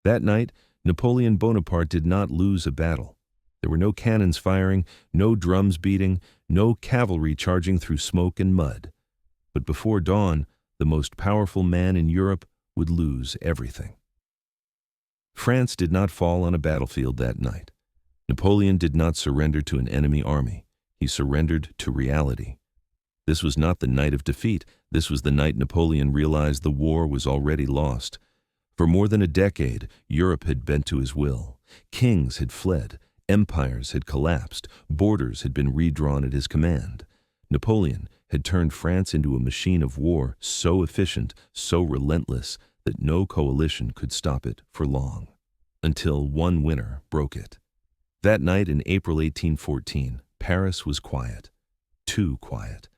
That night, Napoleon Bonaparte did not lose a battle. There were no cannons firing, no drums beating, no cavalry charging through smoke and mud. But before dawn, the most powerful man in Europe would lose everything. France did not fall on a battlefield that night. Napoleon did not surrender to an enemy army. He surrendered to reality. This was not the night of defeat. This was the night Napoleon realized the war was already lost. For more than a decade, Europe had bent to his will. Kings had fled. Empires had collapsed. Borders had been redrawn at his command. Napoleon had turned France into a machine of war so efficient, so relentless, that no coalition could stop it for long. Until one winter broke it. That night in April 1814, Paris was quiet. Too quiet.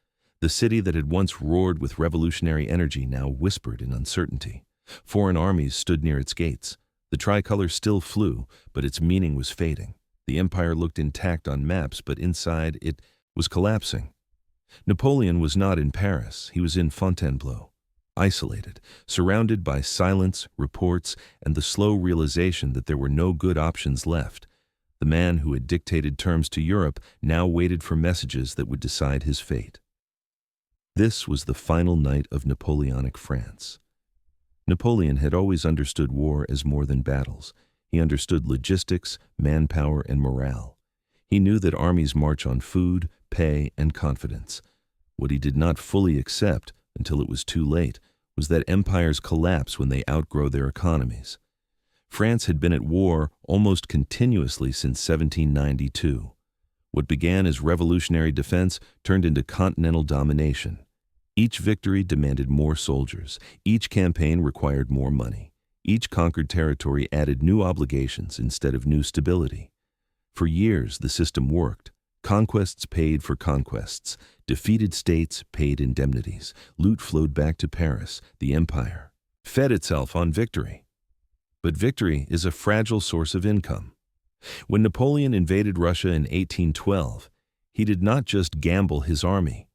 The city that had once roared with revolutionary energy now whispered in uncertainty. Foreign armies stood near its gates. The tricolor still flew, but its meaning was fading. The empire looked intact on maps, but inside it was collapsing. Napoleon was not in Paris. He was in Fontainebleau, isolated, surrounded by silence, reports, and the slow realization that there were no good options left. The man who had dictated terms to Europe now waited for messages that would decide his fate. This was the final night of Napoleonic France. Napoleon had always understood war as more than battles. He understood logistics, manpower, and morale. He knew that armies march on food, pay, and confidence. What he did not fully accept, until it was too late, was that empires collapse when they outgrow their economies. France had been at war almost continuously since 1792. What began as revolutionary defense turned into continental domination. Each victory demanded more soldiers. Each campaign required more money. Each conquered territory added new obligations instead of new stability. For years, the system worked. Conquests paid for conquests. Defeated states paid indemnities. Loot flowed back to Paris. The empire fed itself on victory. But victory is a fragile source of income. When Napoleon invaded Russia in 1812, he did not just gamble his army.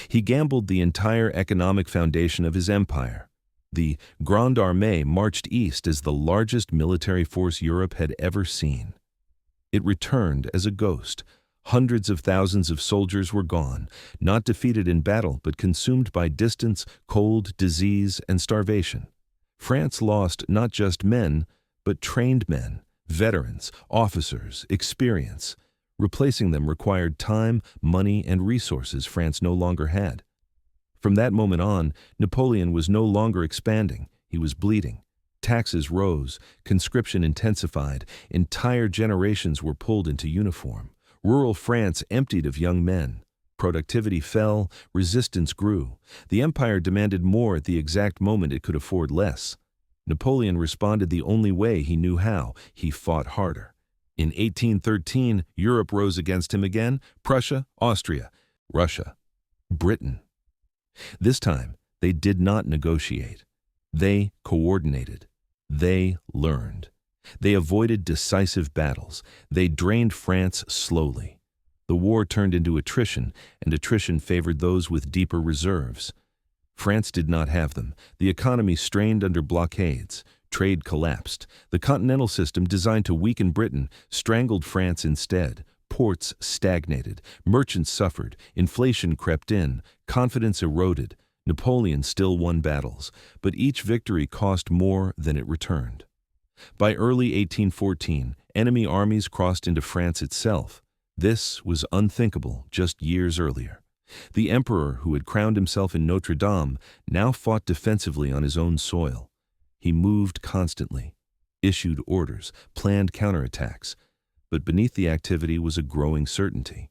He gambled the entire economic foundation of his empire. The Grande Armée marched east as the largest military force Europe had ever seen. It returned as a ghost. Hundreds of thousands of soldiers were gone, not defeated in battle, but consumed by distance, cold, disease, and starvation. France lost not just men, but trained men, veterans, officers, experience. Replacing them required time, money, and resources France no longer had. From that moment on, Napoleon was no longer expanding, he was bleeding. Taxes rose, conscription intensified, entire generations were pulled into uniform. Rural France emptied of young men. Productivity fell, resistance grew. The empire demanded more at the exact moment it could afford less. Napoleon responded the only way he knew how. He fought harder. In 1813, Europe rose against him again: Prussia, Austria, Russia, Britain. This time, they did not negotiate. They coordinated. They learned. They avoided decisive battles. They drained France slowly. The war turned into attrition, and attrition favored those with deeper reserves. France did not have them. The economy strained under blockades. Trade collapsed. The continental system, designed to weaken Britain, strangled France instead. Ports stagnated. Merchants suffered. Inflation crept in. Confidence eroded. Napoleon still won battles, but each victory cost more than it returned. By early 1814, enemy armies crossed into France itself. This was unthinkable just years earlier. The emperor, who had crowned himself in Notre Dame, now fought defensively on his own soil. He moved constantly, issued orders, planned counterattacks. But beneath the activity was a growing certainty.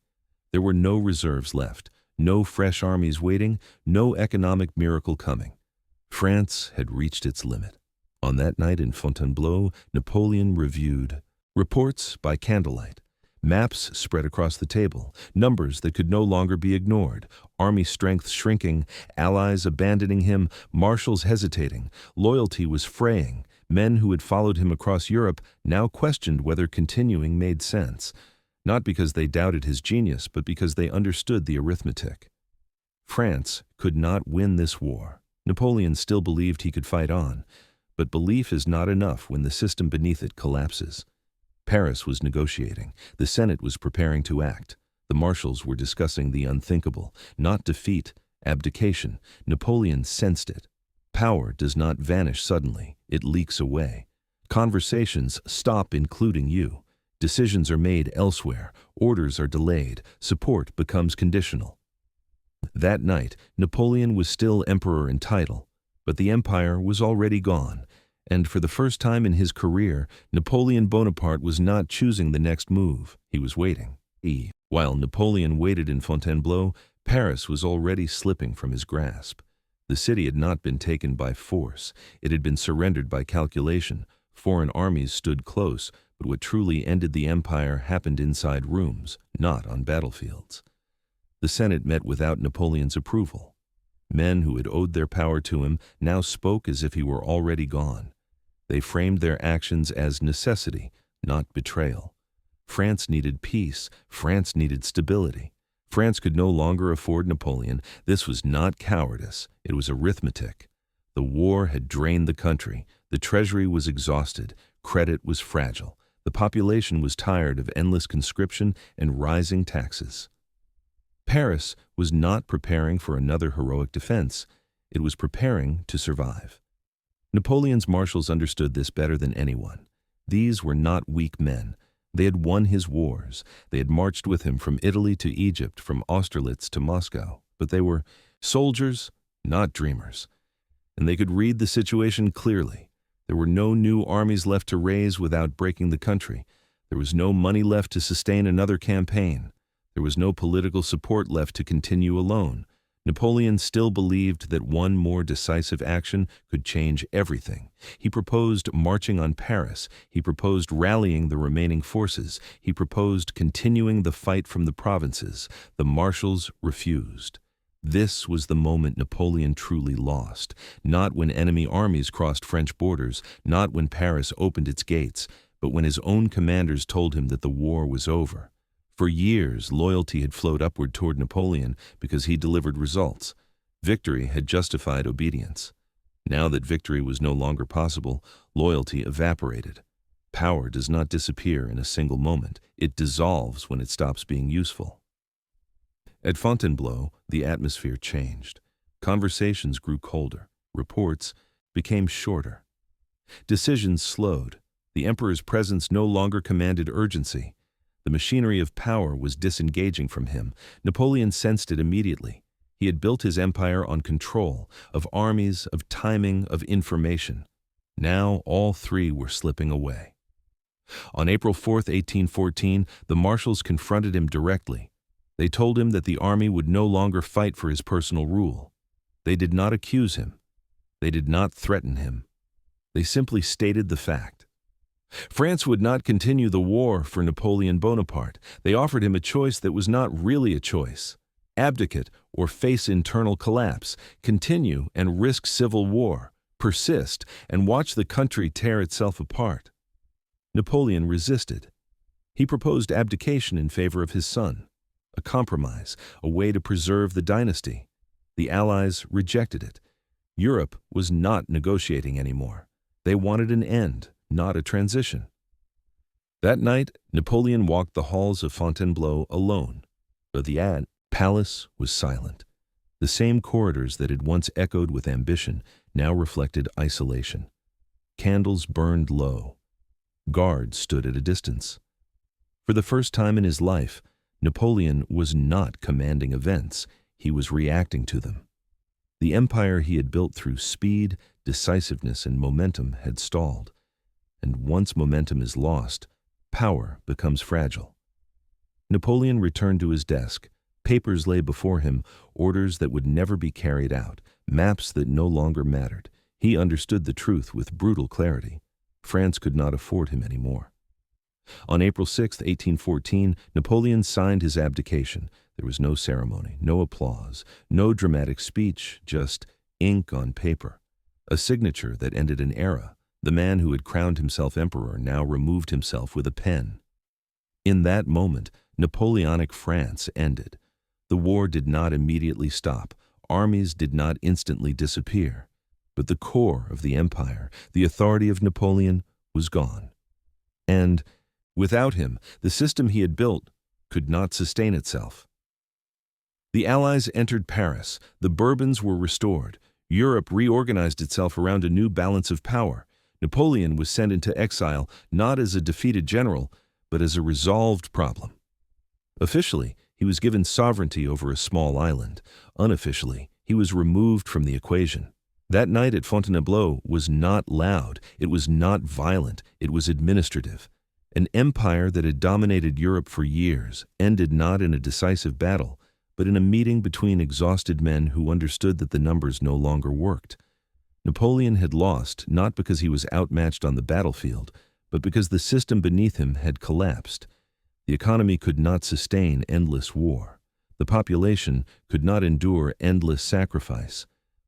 There were no reserves left, no fresh armies waiting, no economic miracle coming. France had reached its limit. On that night in Fontainebleau, Napoleon reviewed reports by candlelight. Maps spread across the table, numbers that could no longer be ignored, army strength shrinking, allies abandoning him, marshals hesitating, loyalty was fraying. Men who had followed him across Europe now questioned whether continuing made sense, not because they doubted his genius, but because they understood the arithmetic. France could not win this war. Napoleon still believed he could fight on, But belief is not enough when the system beneath it collapses. Paris was negotiating. The Senate was preparing to act. The marshals were discussing the unthinkable, not defeat, abdication. Napoleon sensed it. Power does not vanish suddenly. It leaks away. Conversations stop including you. Decisions are made elsewhere. Orders are delayed. Support becomes conditional. That night, Napoleon was still emperor in title, but the empire was already gone, and for the first time in his career, Napoleon Bonaparte was not choosing the next move. He was waiting. While Napoleon waited in Fontainebleau, Paris was already slipping from his grasp. The city had not been taken by force. It had been surrendered by calculation. Foreign armies stood close, but what truly ended the empire happened inside rooms, not on battlefields. The Senate met without Napoleon's approval. Men who had owed their power to him now spoke as if he were already gone. They framed their actions as necessity, not betrayal. France needed peace. France needed stability. France could no longer afford Napoleon. This was not cowardice. It was arithmetic. The war had drained the country. The treasury was exhausted. Credit was fragile. The population was tired of endless conscription and rising taxes. Paris was not preparing for another heroic defense. It was preparing to survive. Napoleon's marshals understood this better than anyone. These were not weak men. They had won his wars. They had marched with him from Italy to Egypt, from Austerlitz to Moscow. But they were soldiers, not dreamers. And they could read the situation clearly. There were no new armies left to raise without breaking the country. There was no money left to sustain another campaign. There was no political support left to continue alone. Napoleon still believed that one more decisive action could change everything. He proposed marching on Paris. He proposed rallying the remaining forces. He proposed continuing the fight from the provinces. The marshals refused. This was the moment Napoleon truly lost. Not when enemy armies crossed French borders, not when Paris opened its gates, but when his own commanders told him that the war was over. For years, loyalty had flowed upward toward Napoleon because he delivered results. Victory had justified obedience. Now that victory was no longer possible, loyalty evaporated. Power does not disappear in a single moment. It dissolves when it stops being useful. At Fontainebleau, the atmosphere changed. Conversations grew colder. Reports became shorter. Decisions slowed. The emperor's presence no longer commanded urgency. The machinery of power was disengaging from him. Napoleon sensed it immediately. He had built his empire on control, of armies, of timing, of information. Now all three were slipping away. On April 4, 1814, the marshals confronted him directly. They told him that the army would no longer fight for his personal rule. They did not accuse him. They did not threaten him. They simply stated the fact. France would not continue the war for Napoleon Bonaparte. They offered him a choice that was not really a choice. Abdicate or face internal collapse, continue and risk civil war, persist and watch the country tear itself apart. Napoleon resisted. He proposed abdication in favor of his son, a compromise, a way to preserve the dynasty. The Allies rejected it. Europe was not negotiating anymore. They wanted an end, not a transition. That night, Napoleon walked the halls of Fontainebleau alone, but the palace was silent. The same corridors that had once echoed with ambition now reflected isolation. Candles burned low. Guards stood at a distance. For the first time in his life, Napoleon was not commanding events, he was reacting to them. The empire he had built through speed, decisiveness, and momentum had stalled. And once momentum is lost, power becomes fragile. Napoleon returned to his desk. Papers lay before him, orders that would never be carried out, maps that no longer mattered. He understood the truth with brutal clarity. France could not afford him anymore. On April 6, 1814, Napoleon signed his abdication. There was no ceremony, no applause, no dramatic speech, just ink on paper. A signature that ended an era. The man who had crowned himself emperor now removed himself with a pen. In that moment, Napoleonic France ended. The war did not immediately stop. Armies did not instantly disappear. But the core of the empire, the authority of Napoleon, was gone. And, without him, the system he had built could not sustain itself. The Allies entered Paris, the Bourbons were restored, Europe reorganized itself around a new balance of power. Napoleon was sent into exile not as a defeated general, but as a resolved problem. Officially, he was given sovereignty over a small island. Unofficially, he was removed from the equation. That night at Fontainebleau was not loud, it was not violent, it was administrative. An empire that had dominated Europe for years ended not in a decisive battle, but in a meeting between exhausted men who understood that the numbers no longer worked. Napoleon had lost not because he was outmatched on the battlefield, but because the system beneath him had collapsed. The economy could not sustain endless war. The population could not endure endless sacrifice.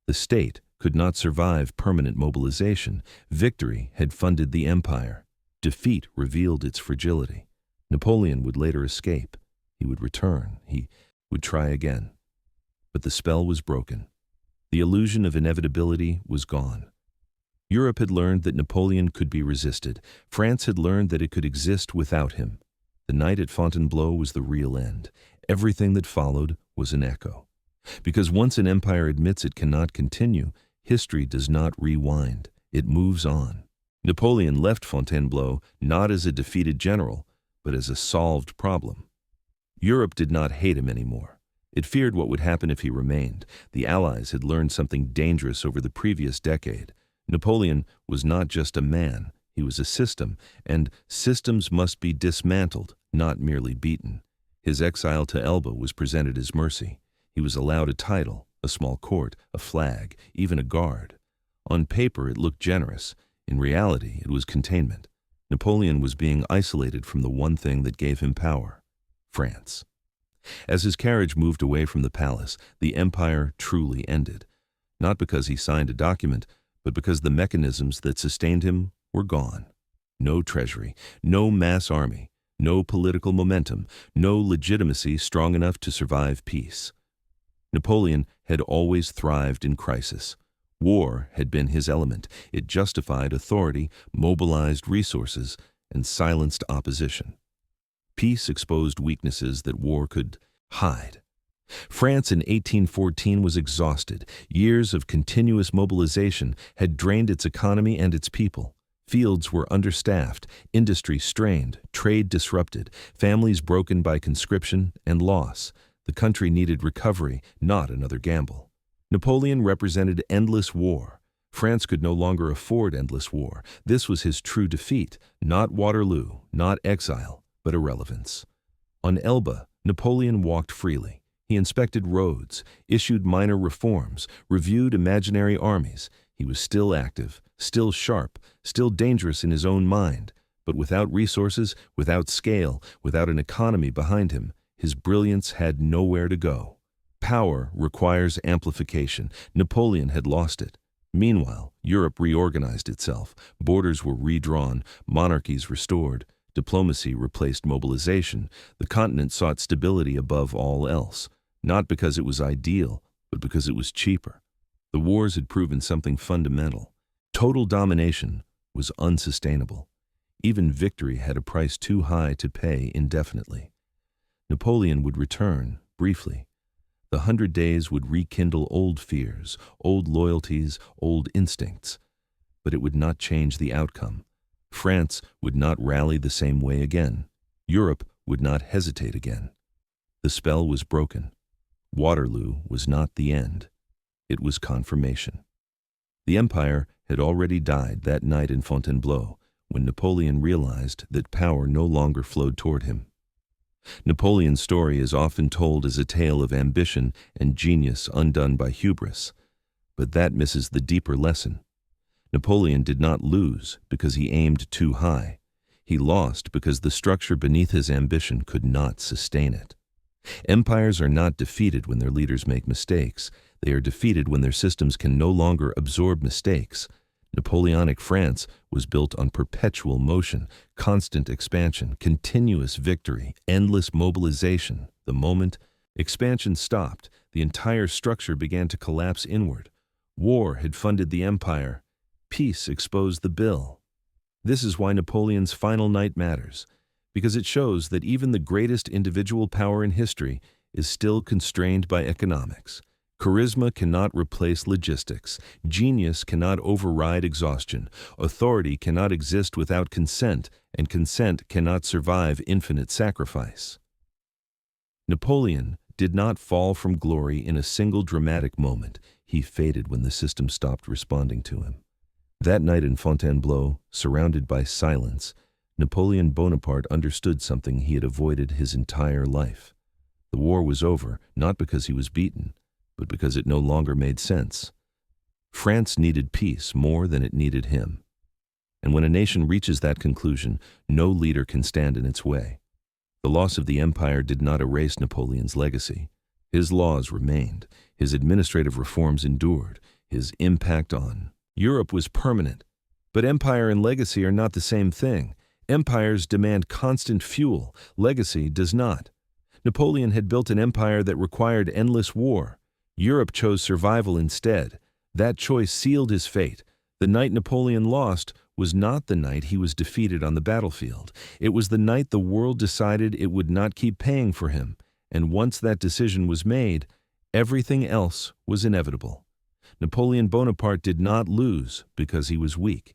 The state could not survive permanent mobilization. Victory had funded the empire. Defeat revealed its fragility. Napoleon would later escape. He would return. He would try again. But the spell was broken. The illusion of inevitability was gone. Europe had learned that Napoleon could be resisted. France had learned that it could exist without him. The night at Fontainebleau was the real end. Everything that followed was an echo. Because once an empire admits it cannot continue, history does not rewind. It moves on. Napoleon left Fontainebleau not as a defeated general, but as a solved problem. Europe did not hate him anymore. It feared what would happen if he remained. The Allies had learned something dangerous over the previous decade. Napoleon was not just a man, he was a system, and systems must be dismantled, not merely beaten. His exile to Elba was presented as mercy. He was allowed a title, a small court, a flag, even a guard. On paper it looked generous. In reality, it was containment. Napoleon was being isolated from the one thing that gave him power: France. As his carriage moved away from the palace, the empire truly ended. Not because he signed a document, but because the mechanisms that sustained him were gone. No treasury, no mass army, no political momentum, no legitimacy strong enough to survive peace. Napoleon had always thrived in crisis. War had been his element. It justified authority, mobilized resources, and silenced opposition. Peace exposed weaknesses that war could hide. France in 1814 was exhausted. Years of continuous mobilization had drained its economy and its people. Fields were understaffed, industry strained, trade disrupted, families broken by conscription and loss. The country needed recovery, not another gamble. Napoleon represented endless war. France could no longer afford endless war. This was his true defeat, not Waterloo, not exile, but irrelevance. On Elba, Napoleon walked freely. He inspected roads, issued minor reforms, reviewed imaginary armies. He was still active, still sharp, still dangerous in his own mind. But without resources, without scale, without an economy behind him, his brilliance had nowhere to go. Power requires amplification. Napoleon had lost it. Meanwhile, Europe reorganized itself. Borders were redrawn, monarchies restored. Diplomacy replaced mobilization. The continent sought stability above all else, not because it was ideal, but because it was cheaper. The wars had proven something fundamental. Total domination was unsustainable. Even victory had a price too high to pay indefinitely. Napoleon would return, briefly. The 100 Days would rekindle old fears, old loyalties, old instincts. But it would not change the outcome. France would not rally the same way again. Europe would not hesitate again. The spell was broken. Waterloo was not the end. It was confirmation. The empire had already died that night in Fontainebleau, when Napoleon realized that power no longer flowed toward him. Napoleon's story is often told as a tale of ambition and genius undone by hubris, but that misses the deeper lesson. Napoleon did not lose because he aimed too high. He lost because the structure beneath his ambition could not sustain it. Empires are not defeated when their leaders make mistakes. They are defeated when their systems can no longer absorb mistakes. Napoleonic France was built on perpetual motion, constant expansion, continuous victory, endless mobilization. The moment expansion stopped, the entire structure began to collapse inward. War had funded the empire. Peace exposed the bill. This is why Napoleon's final night matters, because it shows that even the greatest individual power in history is still constrained by economics. Charisma cannot replace logistics. Genius cannot override exhaustion. Authority cannot exist without consent, and consent cannot survive infinite sacrifice. Napoleon did not fall from glory in a single dramatic moment. He faded when the system stopped responding to him. That night in Fontainebleau, surrounded by silence, Napoleon Bonaparte understood something he had avoided his entire life. The war was over, not because he was beaten, but because it no longer made sense. France needed peace more than it needed him. And when a nation reaches that conclusion, no leader can stand in its way. The loss of the empire did not erase Napoleon's legacy. His laws remained, his administrative reforms endured, his impact on Europe was permanent. But empire and legacy are not the same thing. Empires demand constant fuel, legacy does not. Napoleon had built an empire that required endless war. Europe chose survival instead. That choice sealed his fate. The night Napoleon lost was not the night he was defeated on the battlefield. It was the night the world decided it would not keep paying for him. And once that decision was made, everything else was inevitable. Napoleon Bonaparte did not lose because he was weak.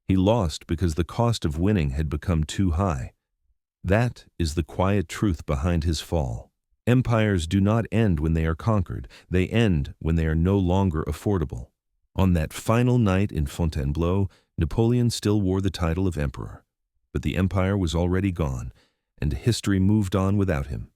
He lost because the cost of winning had become too high. That is the quiet truth behind his fall. Empires do not end when they are conquered. They end when they are no longer affordable. On that final night in Fontainebleau, Napoleon still wore the title of emperor. But the empire was already gone, and history moved on without him.